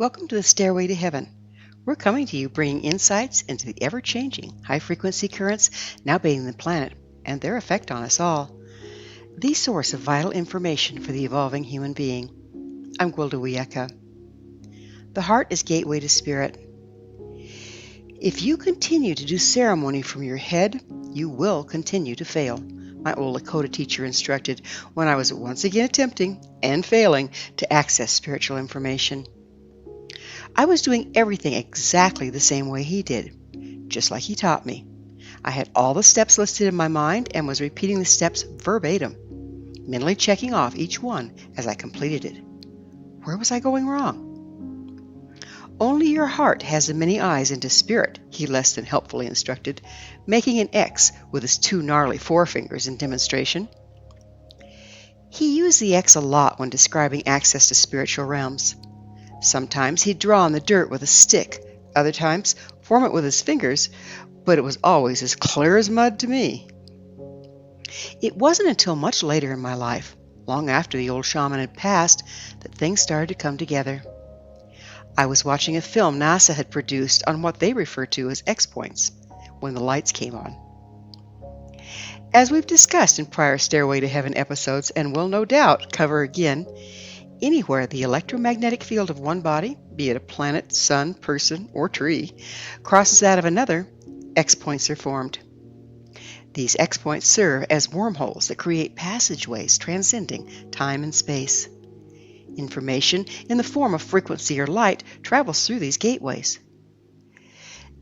Welcome to the Stairway to Heaven. We're coming to you bringing insights into the ever-changing high-frequency currents now bathing the planet and their effect on us all. The source of vital information for the evolving human being. I'm Gwilda Wiyaka. The heart is gateway to spirit. If you continue to do ceremony from your head, you will continue to fail. My old Lakota teacher instructed when I was once again attempting and failing to access spiritual information. I was doing everything exactly the same way he did, just like he taught me. I had all the steps listed in my mind and was repeating the steps verbatim, mentally checking off each one as I completed it. Where was I going wrong? Only your heart has as many eyes into spirit, he less than helpfully instructed, making an X with his two gnarly forefingers in demonstration. He used the X a lot when describing access to spiritual realms. Sometimes he'd draw on the dirt with a stick, other times form it with his fingers, but it was always as clear as mud to me. It wasn't until much later in my life, long after the old shaman had passed, that things started to come together. I was watching a film NASA had produced on what they refer to as X-points, when the lights came on. As we've discussed in prior Stairway to Heaven episodes, and will no doubt cover again, anywhere the electromagnetic field of one body, be it a planet, sun, person, or tree, crosses that of another, X-points are formed. These X-points serve as wormholes that create passageways transcending time and space. Information in the form of frequency or light travels through these gateways.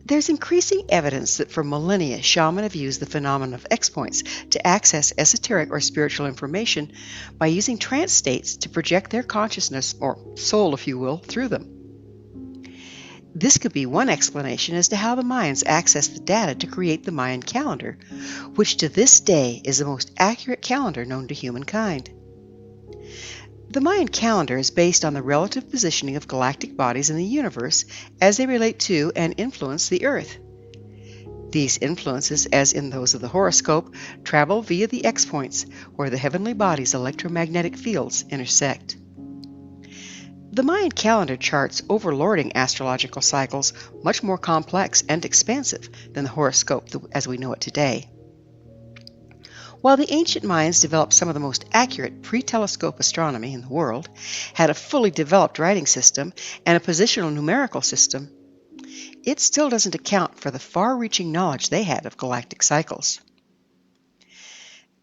There's increasing evidence that for millennia shamans have used the phenomenon of X-points to access esoteric or spiritual information by using trance states to project their consciousness, or soul if you will, through them. This could be one explanation as to how the Mayans accessed the data to create the Mayan calendar, which to this day is the most accurate calendar known to humankind. The Mayan calendar is based on the relative positioning of galactic bodies in the universe as they relate to and influence the Earth. These influences, as in those of the horoscope, travel via the X-points, where the heavenly bodies' electromagnetic fields intersect. The Mayan calendar charts overlording astrological cycles much more complex and expansive than the horoscope as we know it today. While the ancient Mayans developed some of the most accurate pre-telescope astronomy in the world, had a fully developed writing system, and a positional numerical system, it still doesn't account for the far-reaching knowledge they had of galactic cycles.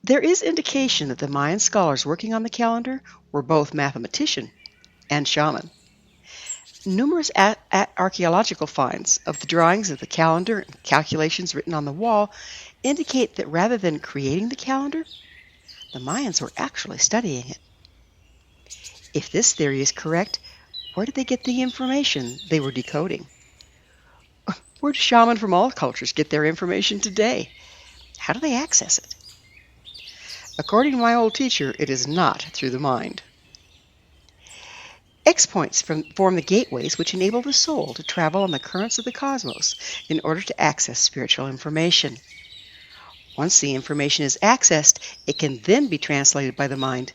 There is indication that the Mayan scholars working on the calendar were both mathematician and shaman. Numerous archaeological finds of the drawings of the calendar and calculations written on the wall indicate that rather than creating the calendar, the Mayans were actually studying it. If this theory is correct, where did they get the information they were decoding? Where do shamans from all cultures get their information today? How do they access it? According to my old teacher, it is not through the mind. X-points form the gateways which enable the soul to travel on the currents of the cosmos in order to access spiritual information. Once the information is accessed, it can then be translated by the mind,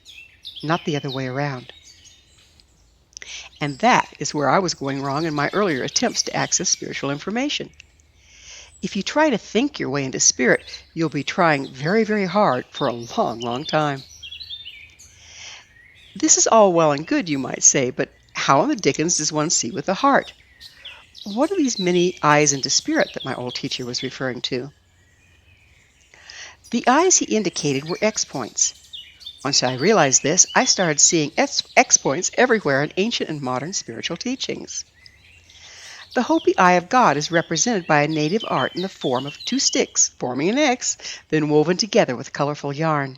not the other way around. And that is where I was going wrong in my earlier attempts to access spiritual information. If you try to think your way into spirit, you'll be trying very, very hard for a long, long time. This is all well and good, you might say, but how in the dickens does one see with the heart? What are these many eyes into spirit that my old teacher was referring to? The eyes he indicated were X-points. Once I realized this, I started seeing X-points everywhere in ancient and modern spiritual teachings. The Hopi eye of God is represented by a native art in the form of two sticks forming an X, then woven together with colorful yarn.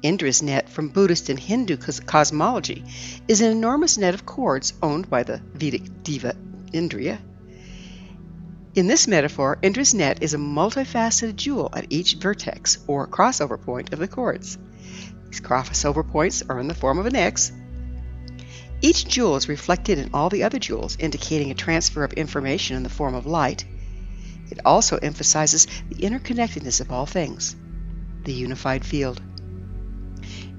Indra's net from Buddhist and Hindu cosmology is an enormous net of cords owned by the Vedic diva Indra. In this metaphor, Indra's net is a multifaceted jewel at each vertex or crossover point of the cords. These crossover points are in the form of an X. Each jewel is reflected in all the other jewels, indicating a transfer of information in the form of light. It also emphasizes the interconnectedness of all things, the unified field.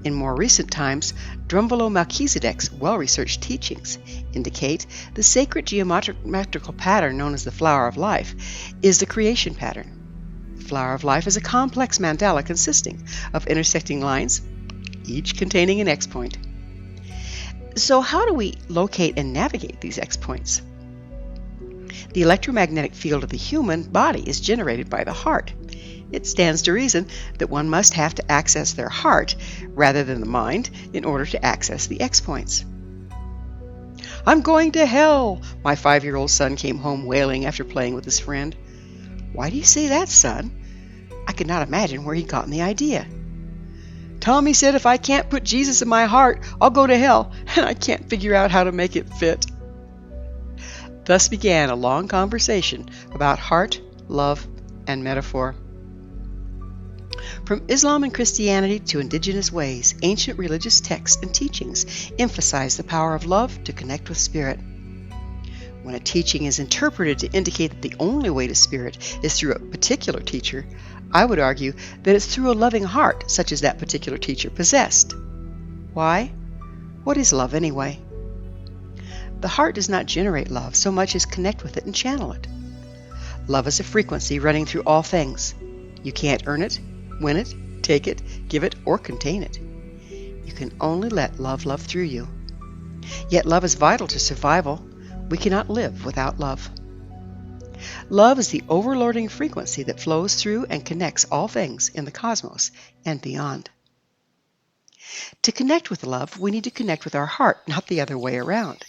In more recent times, Drumvalo Melchizedek's well-researched teachings indicate the sacred geometrical pattern known as the flower of life is the creation pattern. The flower of life is a complex mandala consisting of intersecting lines, each containing an X-point. So how do we locate and navigate these X-points? The electromagnetic field of the human body is generated by the heart. It stands to reason that one must have to access their heart rather than the mind in order to access the X-points. "I'm going to hell!" my 5-year-old son came home wailing after playing with his friend. "Why do you say that, son?" I could not imagine where he'd gotten the idea. "Tommy said if I can't put Jesus in my heart, I'll go to hell, and I can't figure out how to make it fit." Thus began a long conversation about heart, love, and metaphor. From Islam and Christianity to indigenous ways, ancient religious texts and teachings emphasize the power of love to connect with spirit. When a teaching is interpreted to indicate that the only way to spirit is through a particular teacher, I would argue that it's through a loving heart such as that particular teacher possessed. Why? What is love anyway? The heart does not generate love so much as connect with it and channel it. Love is a frequency running through all things. You can't earn it, win it, take it, give it, or contain it. You can only let love love through you. Yet love is vital to survival. We cannot live without love. Love is the overlording frequency that flows through and connects all things in the cosmos and beyond. To connect with love, we need to connect with our heart, not the other way around.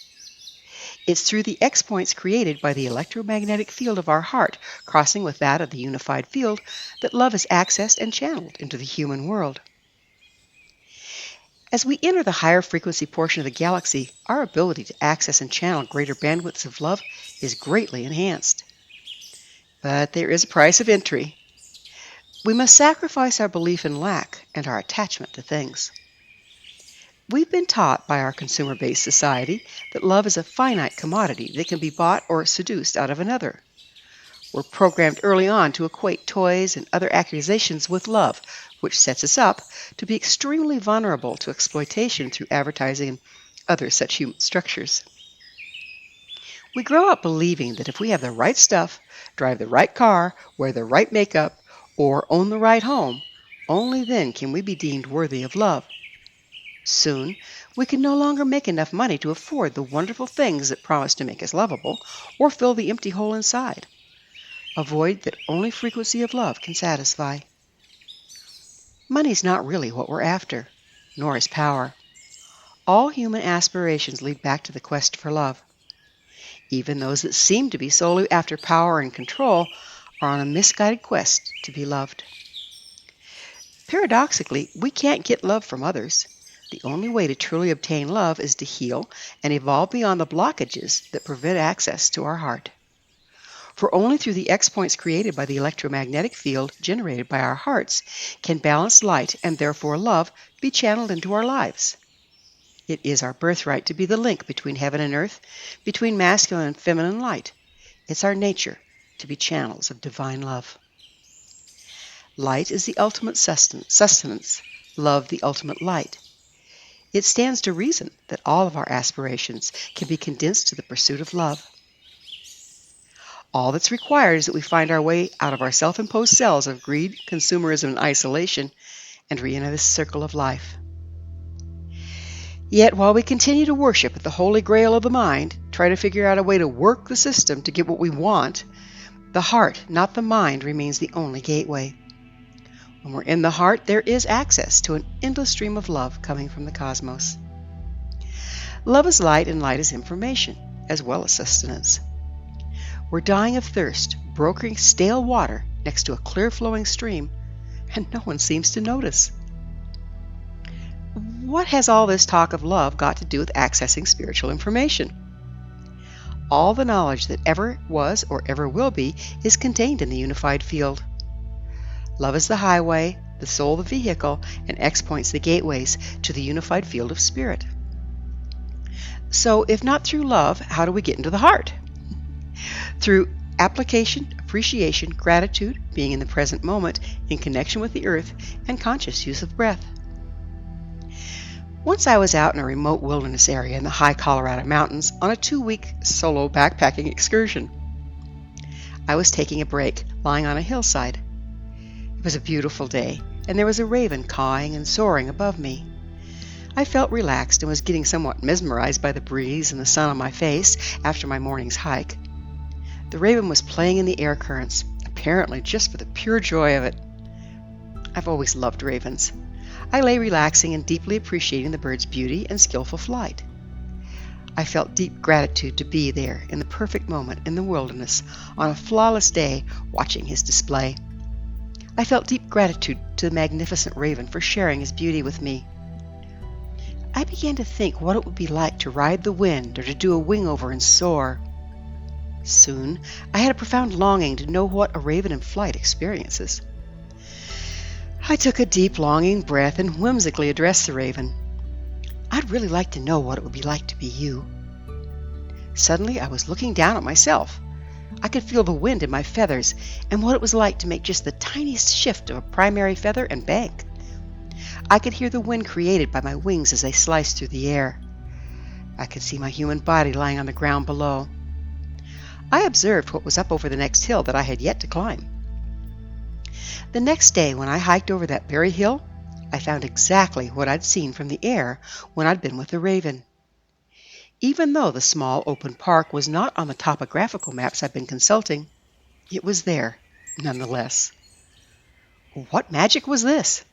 It's through the X-points created by the electromagnetic field of our heart crossing with that of the unified field that love is accessed and channeled into the human world. As we enter the higher frequency portion of the galaxy, our ability to access and channel greater bandwidths of love is greatly enhanced. But there is a price of entry. We must sacrifice our belief in lack and our attachment to things. We've been taught by our consumer-based society that love is a finite commodity that can be bought or seduced out of another. We're programmed early on to equate toys and other accusations with love, which sets us up to be extremely vulnerable to exploitation through advertising and other such human structures. We grow up believing that if we have the right stuff, drive the right car, wear the right makeup, or own the right home, only then can we be deemed worthy of love. Soon, we can no longer make enough money to afford the wonderful things that promise to make us lovable or fill the empty hole inside, a void that only frequency of love can satisfy. Money's not really what we're after, nor is power. All human aspirations lead back to the quest for love. Even those that seem to be solely after power and control are on a misguided quest to be loved. Paradoxically, we can't get love from others. The only way to truly obtain love is to heal and evolve beyond the blockages that prevent access to our heart. For only through the X-points created by the electromagnetic field generated by our hearts can balanced light and therefore love be channeled into our lives. It is our birthright to be the link between heaven and earth, between masculine and feminine light. It's our nature to be channels of divine love. Light is the ultimate sustenance, love the ultimate light. It stands to reason that all of our aspirations can be condensed to the pursuit of love. All that's required is that we find our way out of our self-imposed cells of greed, consumerism, and isolation, and re-enter this circle of life. Yet, while we continue to worship at the holy grail of the mind, try to figure out a way to work the system to get what we want, the heart, not the mind, remains the only gateway. When we're in the heart, there is access to an endless stream of love coming from the cosmos. Love is light, and light is information, as well as sustenance. We're dying of thirst, brokering stale water next to a clear-flowing stream, and no one seems to notice. What has all this talk of love got to do with accessing spiritual information? All the knowledge that ever was or ever will be is contained in the unified field. Love is the highway, the soul the vehicle, and X-points the gateways to the unified field of spirit. So, if not through love, how do we get into the heart? Through application, appreciation, gratitude, being in the present moment, in connection with the earth, and conscious use of breath. Once I was out in a remote wilderness area in the high Colorado mountains on a 2-week solo backpacking excursion. I was taking a break, lying on a hillside. It was a beautiful day, and there was a raven cawing and soaring above me. I felt relaxed and was getting somewhat mesmerized by the breeze and the sun on my face after my morning's hike. The raven was playing in the air currents, apparently just for the pure joy of it. I've always loved ravens. I lay relaxing and deeply appreciating the bird's beauty and skillful flight. I felt deep gratitude to be there in the perfect moment in the wilderness on a flawless day watching his display. I felt deep gratitude to the magnificent raven for sharing his beauty with me. I began to think what it would be like to ride the wind or to do a wing-over and soar. Soon, I had a profound longing to know what a raven in flight experiences. I took a deep, longing breath and whimsically addressed the raven. I'd really like to know what it would be like to be you. Suddenly, I was looking down at myself. I could feel the wind in my feathers and what it was like to make just the tiniest shift of a primary feather and bank. I could hear the wind created by my wings as they sliced through the air. I could see my human body lying on the ground below. I observed what was up over the next hill that I had yet to climb. The next day, when I hiked over that very hill, I found exactly what I'd seen from the air when I'd been with the raven. Even though the small open park was not on the topographical maps I'd been consulting, it was there, nonetheless. What magic was this?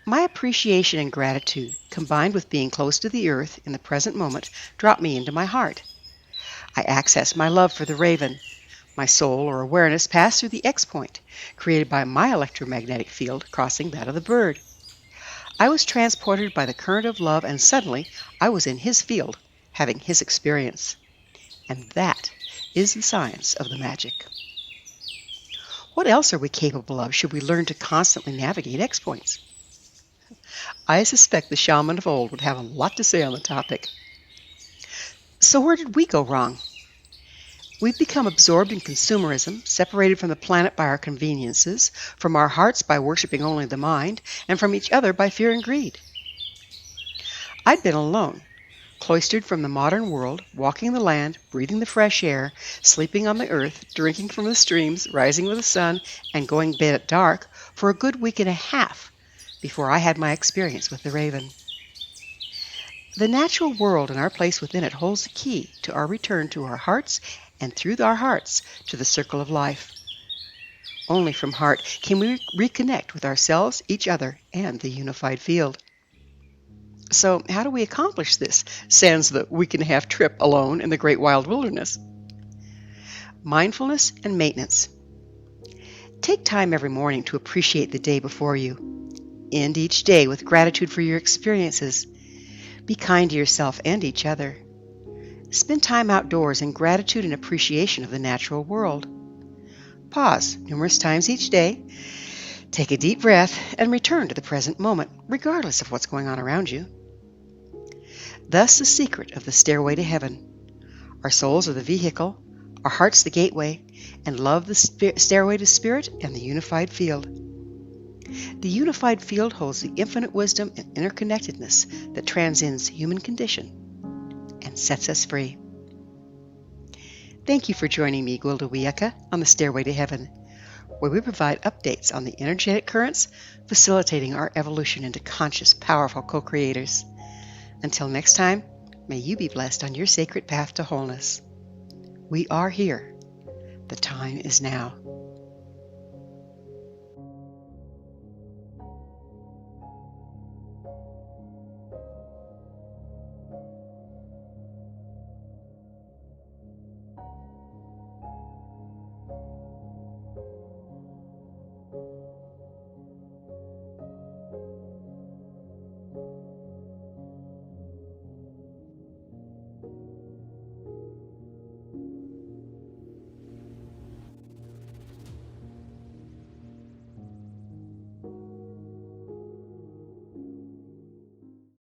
My appreciation and gratitude, combined with being close to the earth in the present moment, dropped me into my heart. I accessed my love for the raven. My soul or awareness passed through the X point, created by my electromagnetic field crossing that of the bird. I was transported by the current of love, and suddenly I was in his field, having his experience. And that is the science of the magic. What else are we capable of should we learn to constantly navigate X points? I suspect the shaman of old would have a lot to say on the topic. So where did we go wrong? We've become absorbed in consumerism, separated from the planet by our conveniences, from our hearts by worshiping only the mind, and from each other by fear and greed. I'd been alone, cloistered from the modern world, walking the land, breathing the fresh air, sleeping on the earth, drinking from the streams, rising with the sun, and going to bed at dark for a good week and a half before I had my experience with the raven. The natural world and our place within it holds the key to our return to our hearts and through our hearts to the circle of life. Only from heart can we reconnect with ourselves, each other, and the unified field. So how do we accomplish this, sans the week-and-a-half trip alone in the great wild wilderness? Mindfulness and maintenance. Take time every morning to appreciate the day before you. End each day with gratitude for your experiences. Be kind to yourself and each other. Spend time outdoors in gratitude and appreciation of the natural world. Pause numerous times each day. Take a deep breath and return to the present moment, regardless of what's going on around you. Thus the secret of the stairway to heaven. Our souls are the vehicle, our hearts the gateway, and love the stairway to spirit and the unified field. The unified field holds the infinite wisdom and interconnectedness that transcends human condition and sets us free. Thank you for joining me, Gwilda Wiyaka, on the Stairway to Heaven, where we provide updates on the energetic currents facilitating our evolution into conscious, powerful co-creators. Until next time, may you be blessed on your sacred path to wholeness. We are here. The time is now.